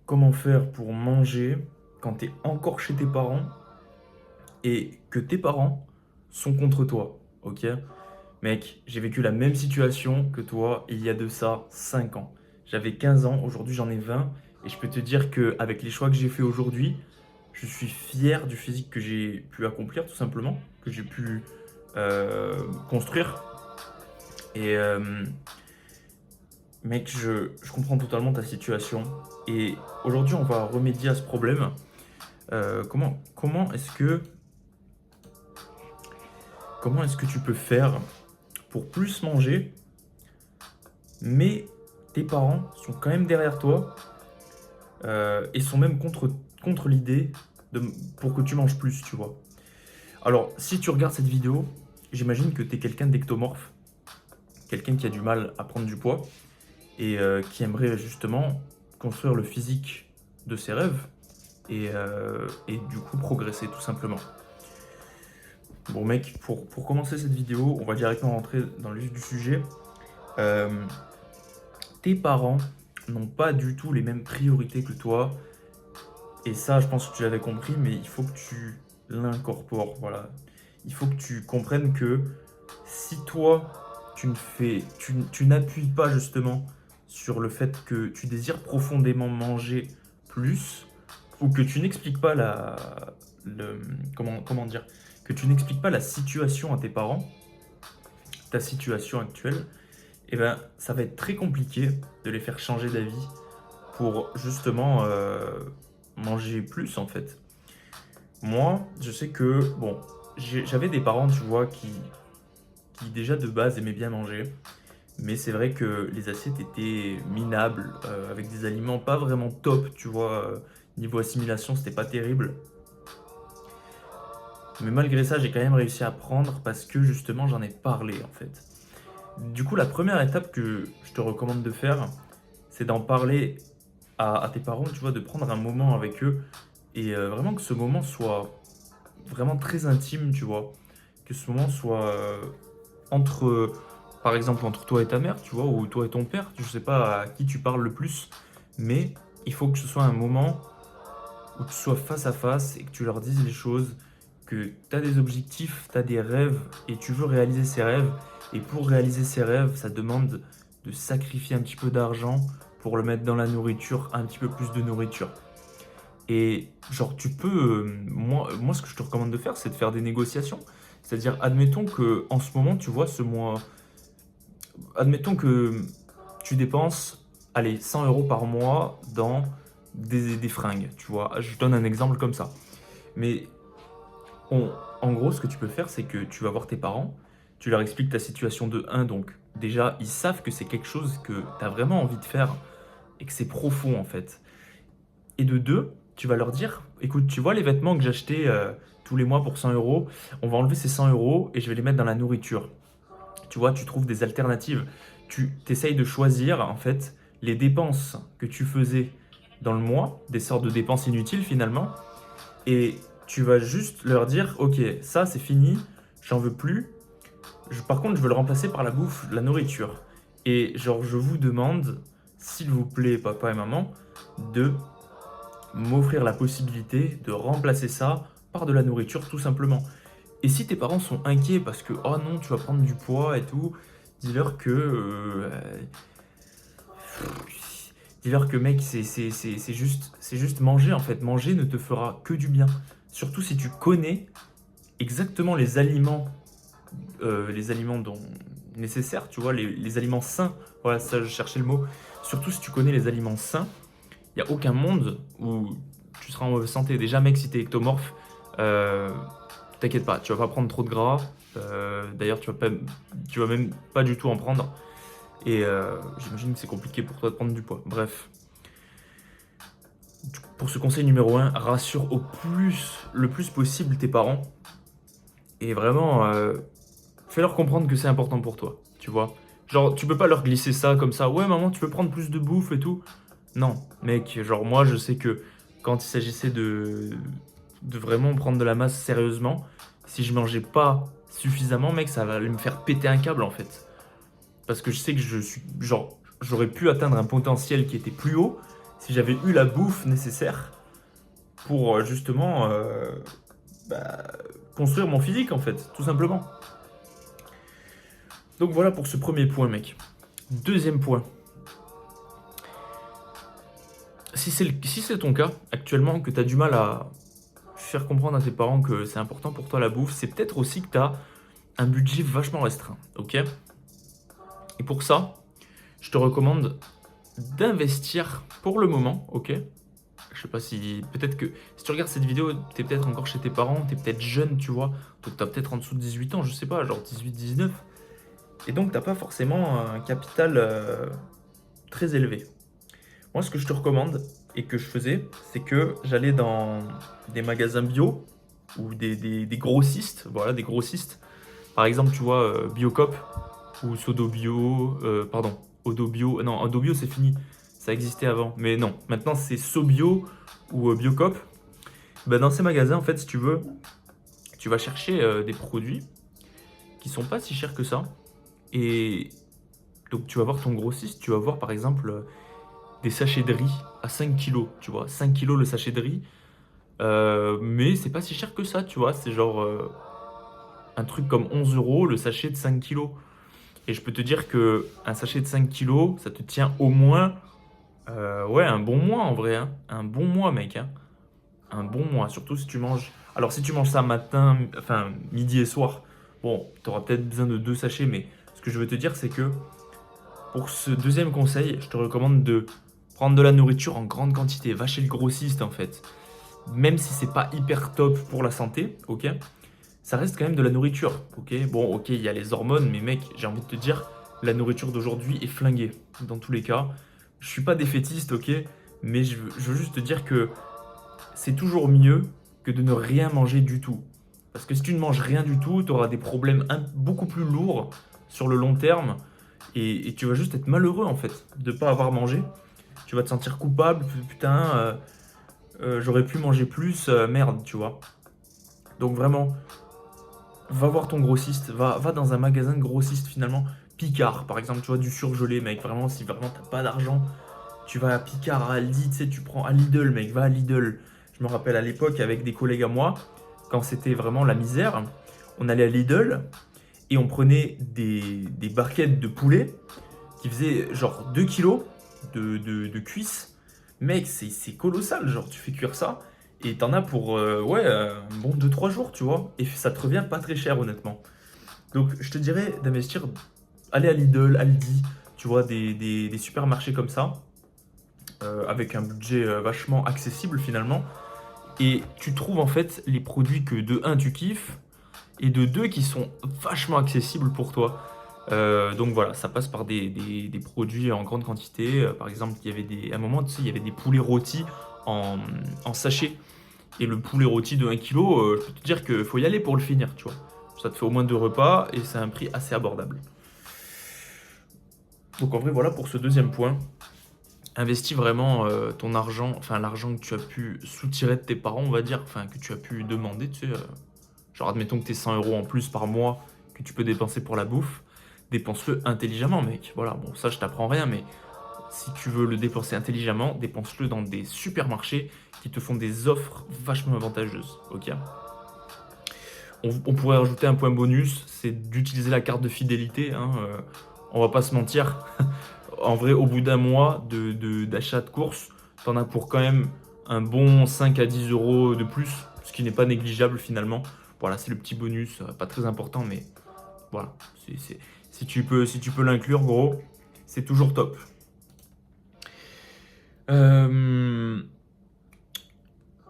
comment faire pour manger quand tu es encore chez tes parents et que tes parents sont contre toi, ok? Mec, j'ai vécu la même situation que toi il y a de ça 5 ans. J'avais 15 ans, aujourd'hui j'en ai 20 et je peux te dire qu'avec les choix que j'ai fait aujourd'hui, je suis fier du physique que j'ai pu accomplir tout simplement, que j'ai pu construire. Et mec, je comprends totalement ta situation et aujourd'hui on va remédier à ce problème. Comment est-ce que tu peux faire pour plus manger, mais tes parents sont quand même derrière toi et sont même contre l'idée pour que tu manges plus, tu vois. Alors, si tu regardes cette vidéo, j'imagine que tu es quelqu'un d'ectomorphe, quelqu'un qui a du mal à prendre du poids et qui aimerait justement construire le physique de ses rêves et du coup progresser tout simplement. Bon mec, pour commencer cette vidéo, on va directement rentrer dans le vif du sujet. Euh, Tes parents n'ont pas du tout les mêmes priorités que toi. Et ça, je pense que tu l'avais compris, mais il faut que tu l'incorpores. Voilà. Il faut que tu comprennes que si toi, tu n'appuies pas justement sur le fait que tu désires profondément manger plus, ou que tu n'expliques pas comment dire, que tu n'expliques pas la situation à tes parents, ta situation actuelle, eh ben, ça va être très compliqué de les faire changer d'avis pour justement manger plus en fait. Moi, je sais que, bon, j'avais des parents, tu vois, qui déjà de base aimaient bien manger, mais c'est vrai que les assiettes étaient minables, avec des aliments pas vraiment top, tu vois, niveau assimilation, c'était pas terrible. Mais malgré ça, j'ai quand même réussi à prendre parce que justement, j'en ai parlé en fait. Du coup, la première étape que je te recommande de faire, c'est d'en parler à tes parents, tu vois, de prendre un moment avec eux et vraiment que ce moment soit vraiment très intime, tu vois. Que ce moment soit entre, par exemple, entre toi et ta mère, tu vois, ou toi et ton père, je sais pas à qui tu parles le plus, mais il faut que ce soit un moment où tu sois face à face et que tu leur dises les choses, que tu as des objectifs, tu as des rêves et tu veux réaliser ces rêves. Et pour réaliser ces rêves, ça demande de sacrifier un petit peu d'argent pour le mettre dans la nourriture, un petit peu plus de nourriture. Et genre, tu peux, moi, ce que je te recommande de faire, c'est de faire des négociations. C'est-à-dire, admettons que en ce moment, tu vois, ce mois, admettons que tu dépenses, allez, 100 euros par mois dans des fringues, tu vois. Je donne un exemple comme ça. Mais en gros, ce que tu peux faire, c'est que tu vas voir tes parents, tu leur expliques ta situation de un, donc déjà, ils savent que c'est quelque chose que tu as vraiment envie de faire et que c'est profond en fait. Et de deux, tu vas leur dire, écoute, tu vois les vêtements que j'achetais tous les mois pour 100 euros, on va enlever ces 100 euros et je vais les mettre dans la nourriture. Tu vois, tu trouves des alternatives. Tu t'essayes de choisir en fait les dépenses que tu faisais dans le mois, des sortes de dépenses inutiles finalement, et tu vas juste leur dire, ok, ça c'est fini, j'en veux plus. Par contre, je veux le remplacer par la bouffe, la nourriture. Et genre, je vous demande, s'il vous plaît, papa et maman, de m'offrir la possibilité de remplacer ça par de la nourriture tout simplement. Et si tes parents sont inquiets parce que oh non, tu vas prendre du poids et tout, dis-leur que dis-leur que mec, c'est juste manger en fait. Manger ne te fera que du bien. Surtout si tu connais exactement les aliments dont nécessaires, tu vois, les aliments sains. Voilà, ça, je cherchais le mot. Surtout si tu connais les aliments sains, il n'y a aucun monde où tu seras en mauvaise santé. Déjà, mec, si t'es ectomorphe, euh, t'inquiète pas, tu vas pas prendre trop de gras. D'ailleurs, tu vas même pas du tout en prendre. Et j'imagine que c'est compliqué pour toi de prendre du poids. Bref, pour ce conseil numéro un, rassure le plus possible tes parents. Et vraiment, fais-leur comprendre que c'est important pour toi. Tu vois? Genre, tu peux pas leur glisser ça comme ça. Ouais, maman, tu peux prendre plus de bouffe et tout. Non, mec, genre moi je sais que quand il s'agissait de vraiment prendre de la masse sérieusement, si je mangeais pas suffisamment, mec, ça allait me faire péter un câble en fait. Parce que je sais que je suis, genre, j'aurais pu atteindre un potentiel qui était plus haut, si j'avais eu la bouffe nécessaire pour justement bah, construire mon physique en fait, tout simplement. Donc voilà pour ce premier point, mec. Deuxième point. Si c'est ton cas actuellement, que tu as du mal à faire comprendre à tes parents que c'est important pour toi la bouffe, c'est peut-être aussi que tu as un budget vachement restreint, ok? Et pour ça, je te recommande d'investir pour le moment, ok? Je sais pas si... Peut-être que si tu regardes cette vidéo, tu es peut-être encore chez tes parents, tu es peut-être jeune, tu vois. Donc tu as peut-être en dessous de 18 ans, je sais pas, genre 18-19. Et donc t'as pas forcément un capital très élevé. Moi, ce que je te recommande et que je faisais, c'est que j'allais dans des magasins bio ou des grossistes, voilà, des grossistes. Par exemple, tu vois, Biocop ou Sodo Bio, pardon, Odo Bio. Non, Odo Bio, c'est fini. Ça existait avant. Mais non, maintenant, c'est Sobio ou Biocop. Ben, dans ces magasins, en fait, si tu veux, tu vas chercher des produits qui sont pas si chers que ça. Et donc, tu vas voir ton grossiste, tu vas voir, par exemple, des sachets de riz à 5 kilos, tu vois. 5 kilos le sachet de riz. Mais c'est pas si cher que ça, tu vois. C'est genre un truc comme 11 euros le sachet de 5 kilos. Et je peux te dire que un sachet de 5 kilos, ça te tient au moins ouais, un bon mois en vrai. Hein. Un bon mois, mec. Hein. Un bon mois. Surtout si tu manges. Alors, si tu manges ça matin, enfin midi et soir, bon, tu auras peut-être besoin de 2 sachets. Mais ce que je veux te dire, c'est que pour ce deuxième conseil, je te recommande de prendre de la nourriture en grande quantité. Va chez le grossiste en fait. Même si c'est pas hyper top pour la santé, ok? Ça reste quand même de la nourriture, ok? Bon, ok, il y a les hormones, mais mec, j'ai envie de te dire, la nourriture d'aujourd'hui est flinguée, dans tous les cas. Je suis pas défaitiste, ok? Mais je veux juste te dire que c'est toujours mieux que de ne rien manger du tout. Parce que si tu ne manges rien du tout, tu auras des problèmes beaucoup plus lourds sur le long terme. Et tu vas juste être malheureux, en fait, de ne pas avoir mangé. Tu vas te sentir coupable, putain, j'aurais pu manger plus, merde, tu vois. Donc vraiment, va voir ton grossiste, va dans un magasin de grossiste finalement. Picard, par exemple, tu vois, du surgelé, mec. Vraiment, si vraiment t'as pas d'argent, tu vas à Picard, à Aldi, tu sais, tu prends à Lidl, mec, va à Lidl. Je me rappelle à l'époque avec des collègues à moi, quand c'était vraiment la misère, on allait à Lidl et on prenait des barquettes de poulet qui faisaient genre 2 kilos de cuisses. Mec, c'est colossal, genre tu fais cuire ça et t'en as pour ouais, un bon 2-3 jours, tu vois. Et ça te revient pas très cher, honnêtement. Donc je te dirais d'investir, aller à Lidl, Aldi, tu vois, des supermarchés comme ça, avec un budget vachement accessible finalement. Et tu trouves en fait les produits que de un tu kiffes et de deux qui sont vachement accessibles pour toi. Donc voilà, ça passe par des produits en grande quantité. Par exemple, il y avait à un moment, tu sais, il y avait des poulets rôtis en sachet. Et le poulet rôti de 1 kg, je peux te dire qu'il faut y aller pour le finir, tu vois. Ça te fait au moins 2 repas et c'est un prix assez abordable. Donc en vrai, voilà pour ce deuxième point. Investis vraiment ton argent, enfin l'argent que tu as pu soutirer de tes parents, on va dire, enfin que tu as pu demander, tu sais. Genre admettons que tu aies 100 euros en plus par mois que tu peux dépenser pour la bouffe. Dépense-le intelligemment, mec. Voilà, bon, ça je t'apprends rien, mais si tu veux le dépenser intelligemment, dépense-le dans des supermarchés qui te font des offres vachement avantageuses, ok? On pourrait rajouter un point bonus, c'est d'utiliser la carte de fidélité, hein, on va pas se mentir. En vrai, au bout d'un mois d'achat de courses, t'en as pour quand même un bon 5 à 10 euros de plus, ce qui n'est pas négligeable finalement. Voilà, c'est le petit bonus, pas très important, mais voilà. Si tu peux l'inclure, gros, c'est toujours top.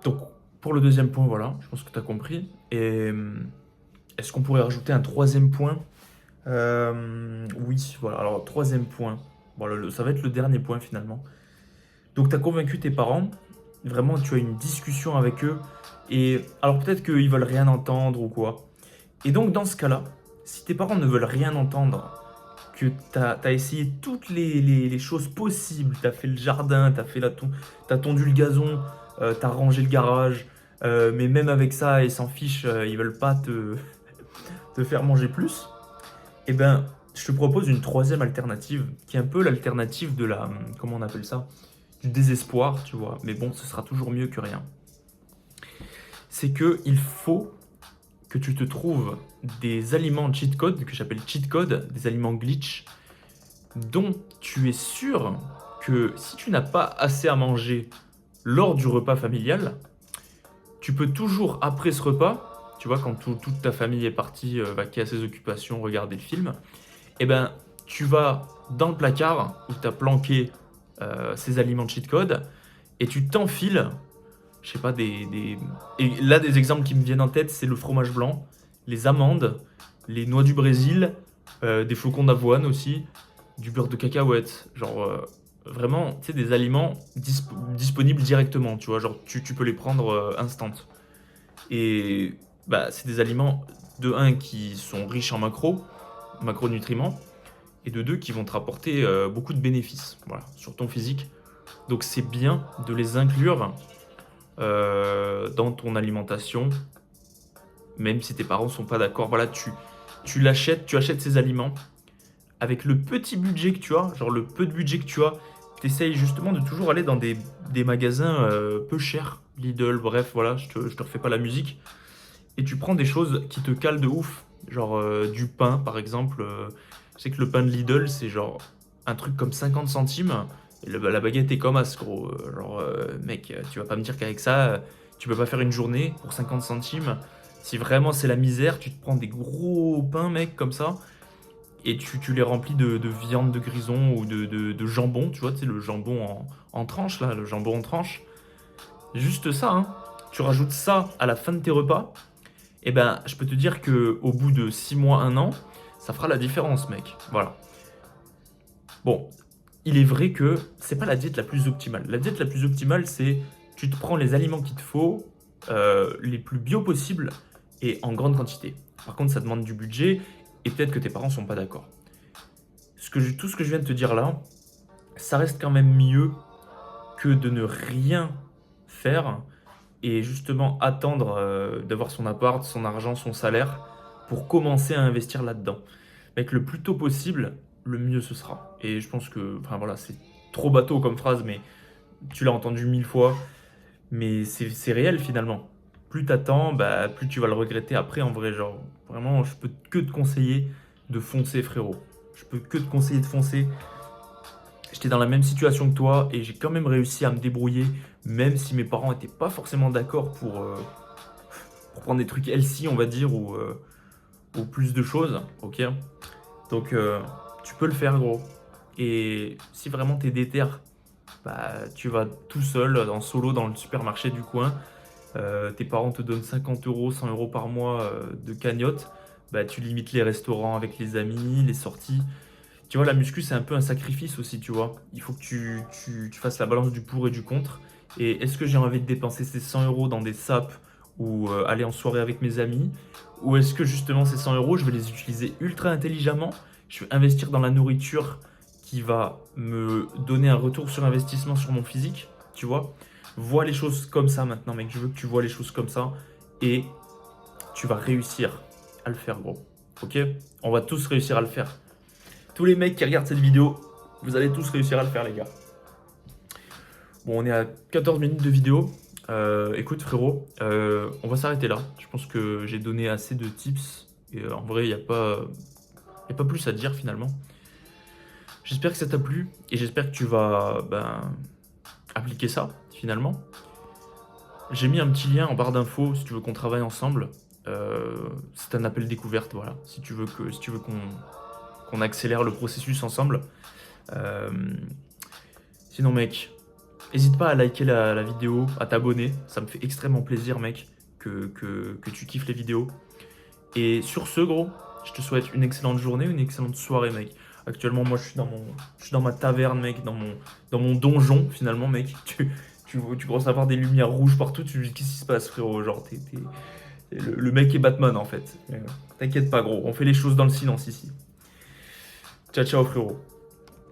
Donc, pour le deuxième point, voilà, je pense que tu as compris. Et est-ce qu'on pourrait rajouter un troisième point? Oui, voilà. Alors, troisième point. Voilà, ça va être le dernier point finalement. Donc, tu as convaincu tes parents. Vraiment, tu as une discussion avec eux. Et alors, peut-être qu'ils veulent rien entendre ou quoi. Et donc, dans ce cas-là, si tes parents ne veulent rien entendre, que tu as essayé toutes les choses possibles, tu as fait le jardin, t'as tondu le gazon, tu as rangé le garage, mais même avec ça, ils s'en fichent, ils veulent pas te faire manger plus, eh ben, je te propose une troisième alternative, qui est un peu l'alternative de la, comment on appelle ça? du désespoir, tu vois. Mais bon, ce sera toujours mieux que rien. C'est que il faut que tu te trouves des aliments cheat code, que j'appelle cheat code, des aliments glitch, dont tu es sûr que si tu n'as pas assez à manger lors du repas familial, tu peux toujours, après ce repas, tu vois, quand toute ta famille est partie vaquer à ses occupations, regarder le film, eh ben, tu vas dans le placard où tu as planqué ces aliments cheat code et tu t'enfiles, je sais pas, Et là, des exemples qui me viennent en tête, c'est le fromage blanc, les amandes, les noix du Brésil, des flocons d'avoine aussi, du beurre de cacahuète, genre vraiment, tu sais, des aliments disponibles directement, tu vois, genre tu peux les prendre instant. Et bah, c'est des aliments de un qui sont riches en macronutriments, et de deux qui vont te rapporter beaucoup de bénéfices, voilà, sur ton physique. Donc c'est bien de les inclure dans ton alimentation, même si tes parents sont pas d'accord. Voilà, tu achètes ces aliments avec le petit budget que tu as, genre le peu de budget que tu as, tu essayes justement de toujours aller dans des magasins peu chers, Lidl, bref, voilà, je te refais pas la musique. Et tu prends des choses qui te calent de ouf, genre du pain par exemple. Je sais que le pain de Lidl, c'est genre un truc comme 50 centimes. Et la baguette est comme as, gros. Genre, mec, tu vas pas me dire qu'avec ça, tu peux pas faire une journée pour 50 centimes. Si vraiment c'est la misère, tu te prends des gros pains, mec, comme ça et tu les remplis de viande de grison ou de jambon, tu vois, tu sais, le jambon en tranche, là, le jambon en tranche. Juste ça, hein. Tu rajoutes ça à la fin de tes repas, et ben, je peux te dire que au bout de 6 mois, 1 an, ça fera la différence, mec. Voilà. Bon, il est vrai que c'est pas la diète la plus optimale. La diète la plus optimale, c'est tu te prends les aliments qu'il te faut, les plus bio possibles et en grande quantité. Par contre, ça demande du budget et peut-être que tes parents sont pas d'accord. Tout ce que je viens de te dire là, ça reste quand même mieux que de ne rien faire et justement attendre d'avoir son appart, son argent, son salaire pour commencer à investir là-dedans. Mec, le plus tôt possible, le mieux ce sera. Et je pense que, enfin voilà, c'est trop bateau comme phrase, mais tu l'as entendu 1000 fois, mais c'est réel finalement. Plus t'attends, bah, plus tu vas le regretter après en vrai. Genre, vraiment, je peux que te conseiller de foncer, frérot. Je peux que te conseiller de foncer. J'étais dans la même situation que toi et j'ai quand même réussi à me débrouiller, même si mes parents n'étaient pas forcément d'accord pour prendre des trucs healthy, on va dire, ou plus de choses, ok? Donc, tu peux le faire, gros. Et si vraiment t'es déter, bah, tu vas tout seul, en solo, dans le supermarché du coin. Tes parents te donnent 50 euros, 100 euros par mois de cagnotte. Bah, tu limites les restaurants avec les amis, les sorties. Tu vois, la muscu, c'est un peu un sacrifice aussi, tu vois. Il faut que tu fasses la balance du pour et du contre. Et est-ce que j'ai envie de dépenser ces 100 euros dans des sapes ou aller en soirée avec mes amis? Ou est-ce que justement ces 100 euros, je vais les utiliser ultra intelligemment? Je vais investir dans la nourriture qui va me donner un retour sur investissement sur mon physique, tu vois? Vois les choses comme ça maintenant, mec. Je veux que tu vois les choses comme ça et tu vas réussir à le faire, gros. Ok? On va tous réussir à le faire. Tous les mecs qui regardent cette vidéo, vous allez tous réussir à le faire, les gars. Bon, on est à 14 minutes de vidéo. Écoute, frérot, on va s'arrêter là. Je pense que j'ai donné assez de tips. Et en vrai, il n'y a pas plus à dire finalement. J'espère que ça t'a plu et j'espère que tu vas appliquer ça finalement. J'ai mis un petit lien en barre d'infos si tu veux qu'on travaille ensemble. C'est un appel découverte, voilà. Si tu veux qu'on accélère le processus ensemble. Sinon, mec, n'hésite pas à liker la vidéo, à t'abonner. Ça me fait extrêmement plaisir, mec, que tu kiffes les vidéos. Et sur ce, gros, je te souhaite une excellente journée, une excellente soirée, mec. Actuellement, moi, je suis dans ma taverne, mec, dans mon donjon, finalement, mec. Tu commences à avoir des lumières rouges partout. Tu te dis, qu'est-ce qui se passe, frérot? Genre, le mec est Batman, en fait. T'inquiète pas, gros. On fait les choses dans le silence ici. Ciao, ciao, frérot.